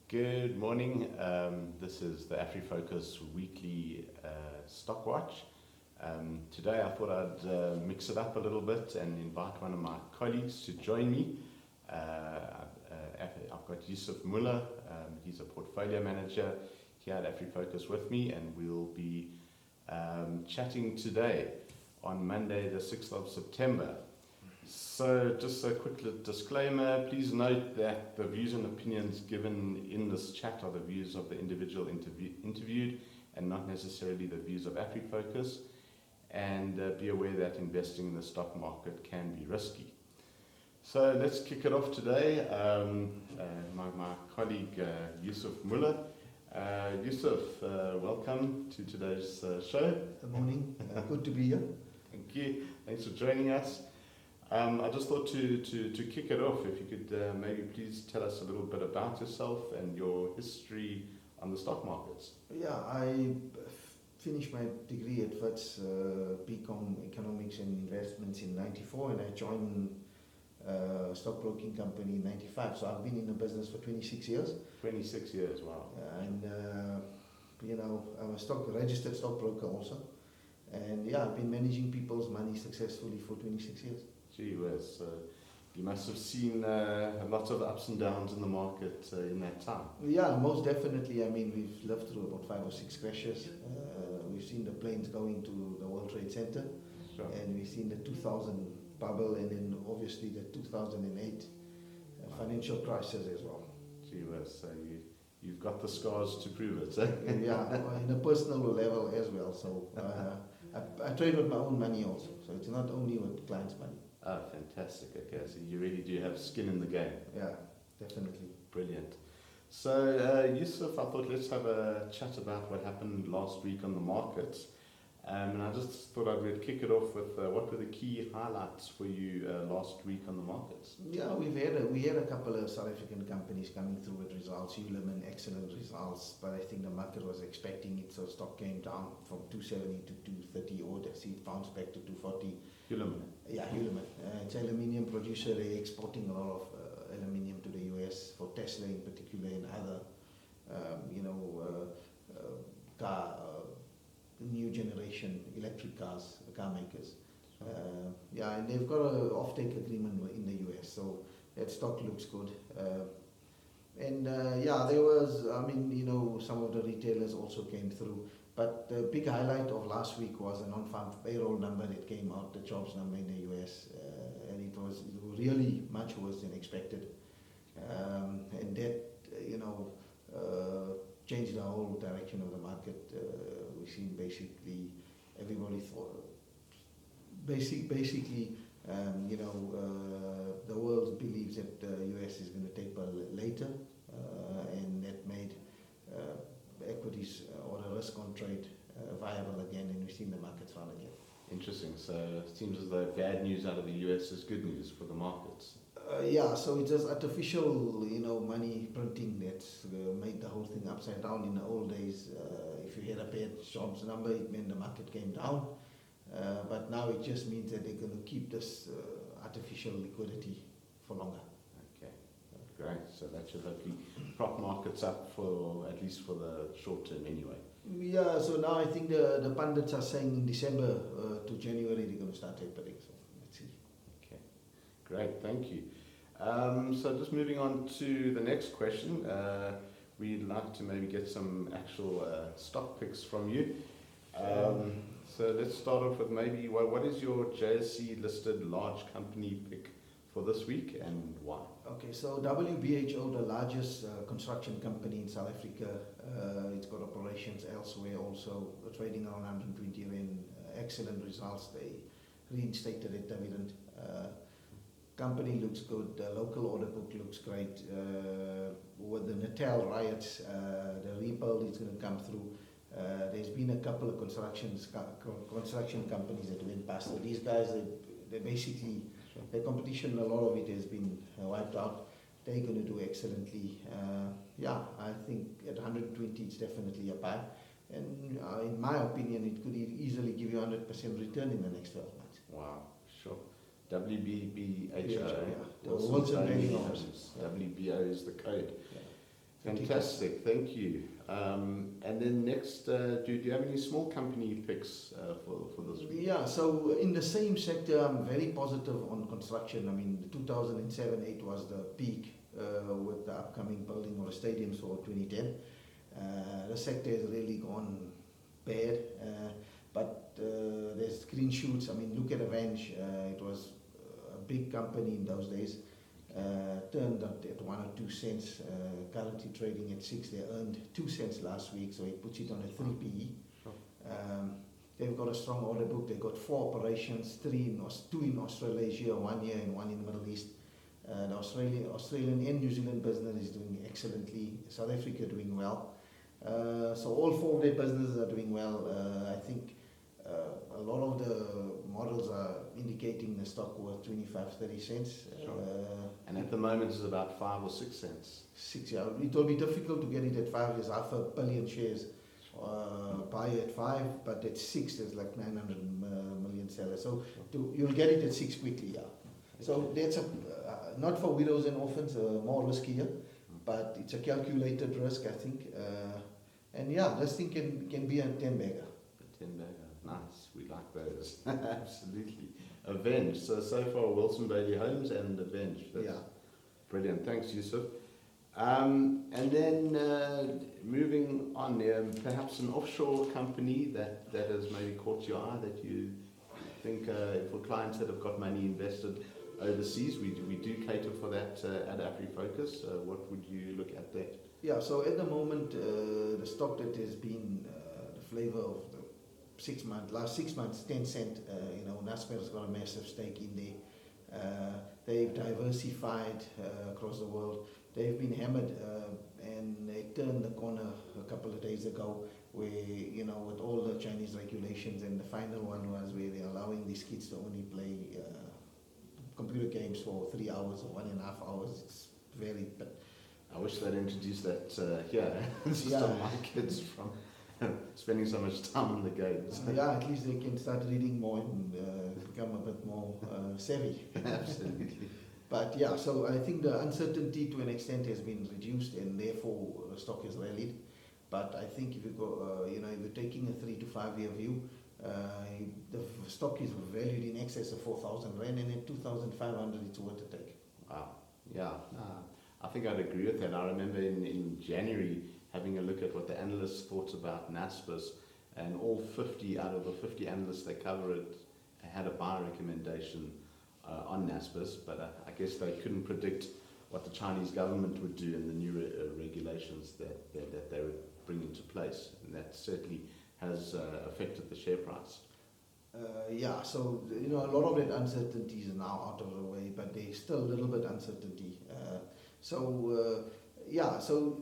Good morning. This is the AfriFocus weekly stock watch. Today I thought I'd mix it up a little bit and invite one of my colleagues to join me. I've got Yusuf Moola. He's a portfolio manager here at AfriFocus with me, and we'll be chatting today on Monday the 6th of September. So just a quick disclaimer, please note that the views and opinions given in this chat are the views of the individual interviewed and not necessarily the views of AfriFocus, and be aware that investing in the stock market can be risky. So let's kick it off today. My colleague Yusuf Moola. Yusuf, welcome to today's show. Good morning, good to be here. Thank you, thanks for joining us. I just thought to kick it off, if you could maybe please tell us a little bit about yourself and your history on the stock markets. Yeah, I finished my degree at Wits, BCom Economics and Investments in '94, and I joined a stockbroking company in '95. So I've been in the business for 26 years. 26 years, wow. And I'm a registered stockbroker also. And yeah, I've been managing people's money successfully for 26 years. Gee whiz, you must have seen lots of ups and downs in the market in that time. Yeah, most definitely. I mean, we've lived through about 5 or 6 crashes. We've seen the planes going to the World Trade Center, Sure. and we've seen the 2000 bubble, and then obviously the 2008 financial crisis as well. Gee whiz, so you've got the scars to prove it. Eh? Yeah, in a personal level as well. So I trade with my own money also. So it's not only with clients' money. Oh, fantastic. Okay, so you really do have skin in the game. Yeah, definitely. Brilliant. So, Yusuf, I thought let's have a chat about what happened last week on the markets. And I just thought I'd kick it off with what were the key highlights for you last week on the markets? Yeah, we had a couple of South African companies coming through with results. Hulamin, excellent results, but I think the market was expecting it, so stock came down from 270 to 230 odd. I see it bounced back to 240. Hulamin. Yeah, Hulamin. It's an aluminium producer. They're exporting a lot of aluminium to the US for Tesla in particular, and other, car, new generation electric cars, car makers. And they've got an offtake agreement in the US, so that stock looks good. There was, some of the retailers also came through. But the big highlight of last week was a non-farm payroll number that came out, the jobs number in the US, and it was really much worse than expected. And that, changed the whole direction of the market. We've seen basically everybody thought, the world believes that the US is going to taper later, and that made equities or the risk on trade viable again, and we've seen the markets run again. Interesting. So it seems as though bad news out of the US is good news for the markets. So it's just artificial, money printing that's made the whole thing upside down. In the old days, if you had a bad jobs number, it meant the market came down. But now it just means that they're going to keep this artificial liquidity for longer. Okay, great. So that should hopefully prop markets up for at least for the short term anyway. Yeah. So now I think the pundits are saying in December to January they're going to start tapering. So let's see. Okay, great. Thank you. So just moving on to the next question, we'd like to maybe get some actual stock picks from you. So let's start off with maybe what is your JSE listed large company pick for this week and why? Okay, so WBHO, the largest construction company in South Africa, it's got operations elsewhere also, trading around 120 rand, excellent results. They reinstated their dividend. Company looks good, the local order book looks great. With the Natal riots, the rebuild is going to come through. There's been a couple of construction companies that went past. So these guys, they basically, the competition, a lot of it has been wiped out. They're going to do excellently. I think at 120 it's definitely a buy. And in my opinion, it could easily give you 100% return in the next 12 months. Wow, sure. WBBHO, The Wilson Bayley. WBO is the code. Yeah. Fantastic, thank you. And then next, do you have any small company picks for this week? Yeah, so in the same sector, I'm very positive on construction. I mean, the 2007-8 was the peak with the upcoming building of the stadiums for 2010. The sector has really gone bad, but there's green shoots. I mean, look at Aveng. It was a big company in those days. Turned up at 1 or 2 cents, currently trading at 6. They earned 2 cents last week, so it puts it on a 3 PE. Sure. They've got a strong order book. They've got 4 operations, 2 in Australasia, 1 here and 1 in the Middle East. The Australian and New Zealand business is doing excellently. South Africa doing well. So all 4 of their businesses are doing well. I think a lot of the models are indicating the stock worth 25-30 cents. Sure. And at the moment it's about 5 or 6 cents. 6, yeah. It will be difficult to get it at 5. There's 500 million shares. Buy at 5, but at 6 there's like 900 million sellers. So you'll get it at 6 quickly, yeah. So that's not for widows and orphans, more riskier, but it's a calculated risk, I think. And yeah, this thing can be a 10-bagger. A 10-bagger, nice. We like those. Absolutely. Aveng. So far Wilson Bayley Homes and Aveng. That's brilliant. Thanks, Yusuf. And then moving on, perhaps an offshore company that has maybe caught your eye that you think for clients that have got money invested overseas, we do cater for that at AfriFocus. What would you look at there? Yeah, so at the moment, the stock that has been the flavor of the last 6 months, Tencent, Naspers got a massive stake in there. They've diversified across the world. They've been hammered, and they turned the corner a couple of days ago where, with all the Chinese regulations, and the final one was where they're allowing these kids to only play computer games for 3 hours or 1.5 hours. It's very... I wish they'd introduced that here. Stop my kids from spending so much time on the games. Yeah, at least they can start reading more and become a bit more savvy. Absolutely. But yeah, so I think the uncertainty to an extent has been reduced, and therefore the stock has rallied. But I think if you go, if you're taking a 3 to 5 year view, the stock is valued in excess of 4,000 rand, and at 2,500 it's worth a take. Wow. Yeah. I think I'd agree with that. I remember in January having a look at what the analysts thought about Naspers, and all 50 out of the 50 analysts they covered had a buy recommendation on Naspers, but I guess they couldn't predict what the Chinese government would do and the new regulations that they would bring into place, and that certainly has affected the share price. So a lot of that uncertainty is now out of the way, but there's still a little bit uncertainty. So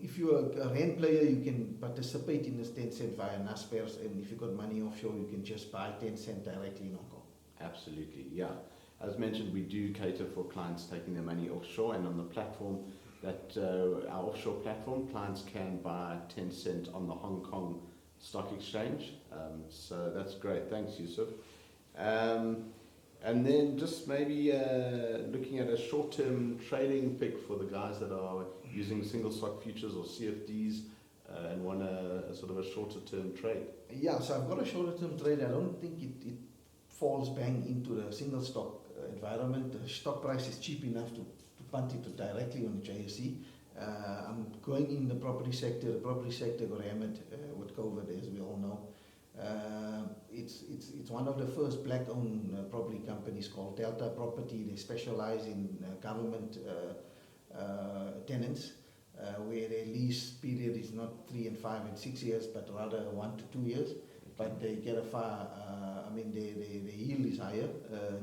if you're a rand player, you can participate in this Tencent via Naspers, and if you've got money offshore, you can just buy Tencent directly in Hong Kong. Absolutely, yeah. As mentioned, we do cater for clients taking their money offshore, and on the platform, our offshore platform, clients can buy Tencent on the Hong Kong Stock Exchange. So that's great. Thanks, Yusuf. And then just maybe looking at a short-term trading pick for the guys that are using single stock futures or CFDs and want a sort of a shorter-term trade. Yeah, so I've got a shorter-term trade. I don't think it falls bang into the single stock environment. The stock price is cheap enough to punt it directly on the JSE. I'm going in the property sector. The property sector got hammered with COVID, as we all know. It's one of the first black-owned property companies called Delta Property. They specialize in government tenants, where their lease period is not 3 and 5 and 6 years, but rather 1 to 2 years. But they get the yield is higher.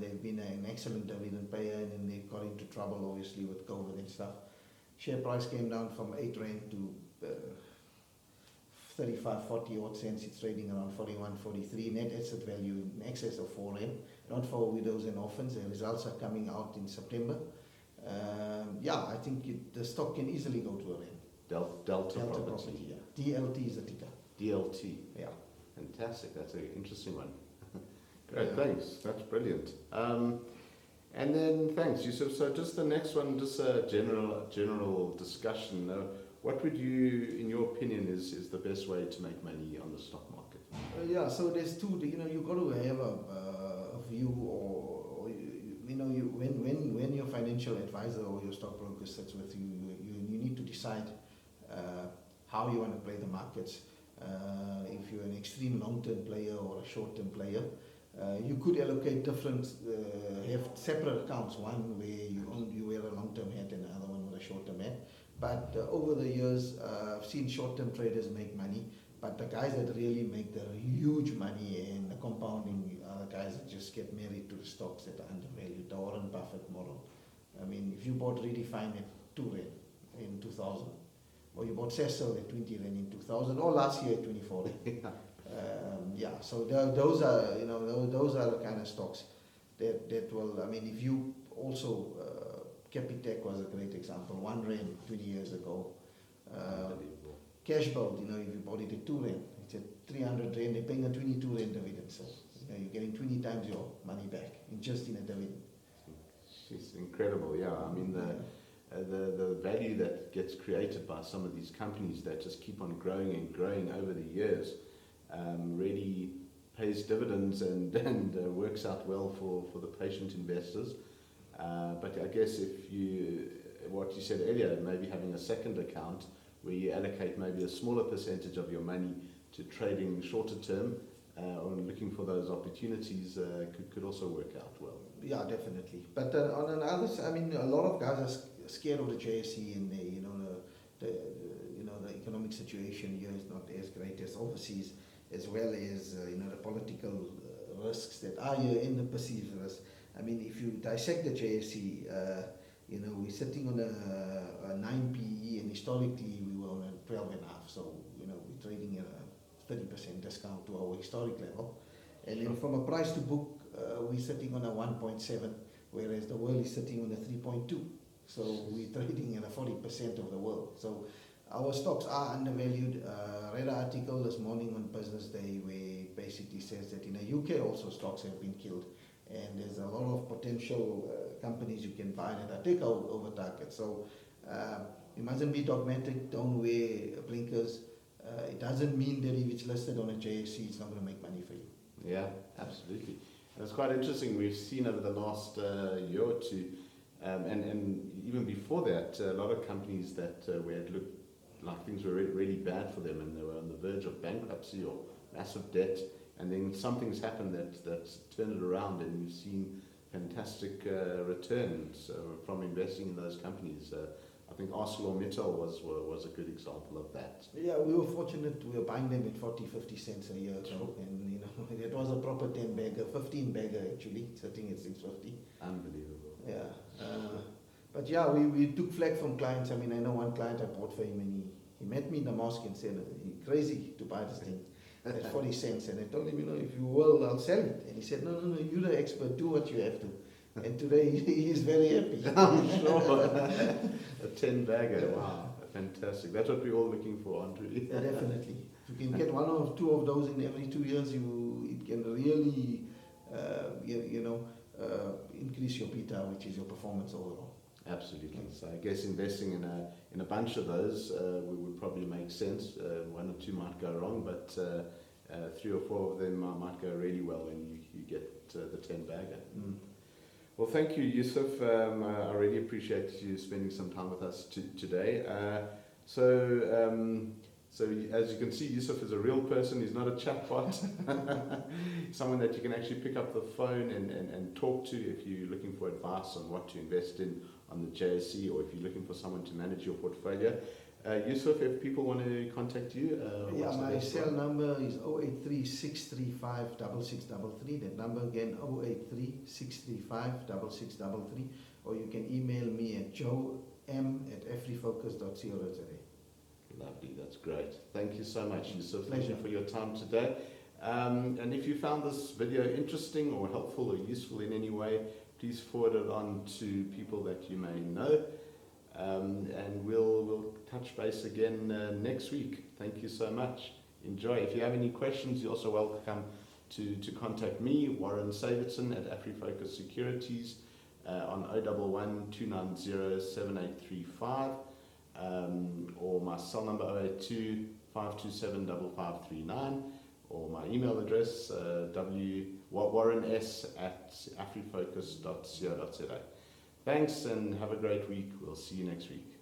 They've been an excellent dividend payer, and then they got into trouble, obviously, with COVID and stuff. Share price came down from 8 rand to 35, 40 odd cents. It's trading around 41, 43. Net asset value in excess of 4 rand. Not for widows and orphans. The results are coming out in September. I think the stock can easily go to a rand. Delta Property. Yeah. DLT is the ticker. DLT. Yeah. Fantastic. That's an interesting one. Great. Thanks. That's brilliant. And then thanks, Yusuf. So just the next one, just a general discussion. what would you, in your opinion, is the best way to make money on the stock market? Yeah, so there's two. You've got to have a view, or when your financial advisor or your stockbroker sits with you, you need to decide how you want to play the markets. If you're an extreme long-term player or a short-term player, you could allocate different, have separate accounts. One where you wear a long-term hat and another one with a short-term hat. But over the years, I've seen short-term traders make money. But the guys that really make the huge money and the compounding are the guys that just get married to the stocks that are undervalued. The Warren Buffett model. I mean, if you bought Redefine at 2 Rand in 2000, or you bought Cecil at 20 Rand in 2000, or last year at 24 Rand. So those are the kind of stocks that will. I mean, if you also Capitec was a great example. 1 Rand 20 years ago. Cashboard, if you bought it at 2 Rand, it's at 300 Rand, they're paying a 22 Rand dividend. So you're getting 20 times your money back just in a dividend. It's incredible, yeah. I mean, the value that gets created by some of these companies that just keep on growing and growing over the years really pays dividends and works out well for the patient investors. But I guess what you said earlier, maybe having a second account where you allocate maybe a smaller percentage of your money to trading shorter term or looking for those opportunities could also work out well. Yeah, definitely. But on another side, I mean, a lot of guys are scared of the JSE, and the economic situation here is not as great as overseas, as well as the political risks that are here and the perceived risks. I mean, if you dissect the JSE, we're sitting on a 9 PE, and historically we were on a 12.5. So we're trading at a 30% discount to our historic level. And then from a price to book, we're sitting on a 1.7, whereas the world is sitting on a 3.2. So we're trading at a 40% of the world. So our stocks are undervalued. Read an article this morning on Business Day where it basically says that in the UK also stocks have been killed. And there's a lot of potential companies you can buy that are takeout over target. So you mustn't be dogmatic, don't wear blinkers. It doesn't mean that if it's listed on a JSE, it's not going to make money for you. Yeah, absolutely. And it's quite interesting. We've seen over the last year or two, and even before that, a lot of companies that where it looked like things were really bad for them and they were on the verge of bankruptcy or massive debt, and then something's happened that's turned it around, and you've seen fantastic returns from investing in those companies. I think ArcelorMittal was a good example of that. Yeah, we were fortunate. We were buying them at 40-50 cents a year ago, and it was a proper 10 bagger, 15 bagger actually, sitting at 650. Unbelievable. Yeah, but yeah, we took flack from clients. I mean, I know one client I bought for him, and he met me in the mosque and said, "You're crazy to buy this thing at 40 cents." And I told him, if you will, I'll sell it. And he said, no, you're the expert. Do what you have to. And today he is very happy. I'm sure. A 10 bagger, wow, fantastic. That's what we're all looking for, aren't we? Yeah, definitely. If you can get one or two of those in every 2 years, it can really, increase your beta, which is your performance overall. Absolutely. So I guess investing in a bunch of those would probably make sense. 1 or 2 might go wrong, but 3 or 4 of them might go really well when you get the 10 bagger. Mm. Well, thank you, Yusuf. I really appreciate you spending some time with us today. So as you can see, Yusuf is a real person. He's not a chatbot. Someone that you can actually pick up the phone and talk to if you're looking for advice on what to invest in on the JSE, or if you're looking for someone to manage your portfolio. Yusuf, if people want to contact you, my cell number is 083-635-6633. That number again, 083-635-6633. Or you can email me at joem@afrifocus.co.za. Lovely, that's great. Thank you so much, Yusuf. Pleasure. Thank you for your time today. And if you found this video interesting or helpful or useful in any way, please forward it on to people that you may know. And we'll touch base again next week. Thank you so much. Enjoy. If you have any questions, you're also welcome to contact me, Warren Saverton at AfriFocus Securities on 011-290-7835, or my my cell number 082 527 5539, or my email address warrens@afrifocus.co.za. Thanks and have a great week. We'll see you next week.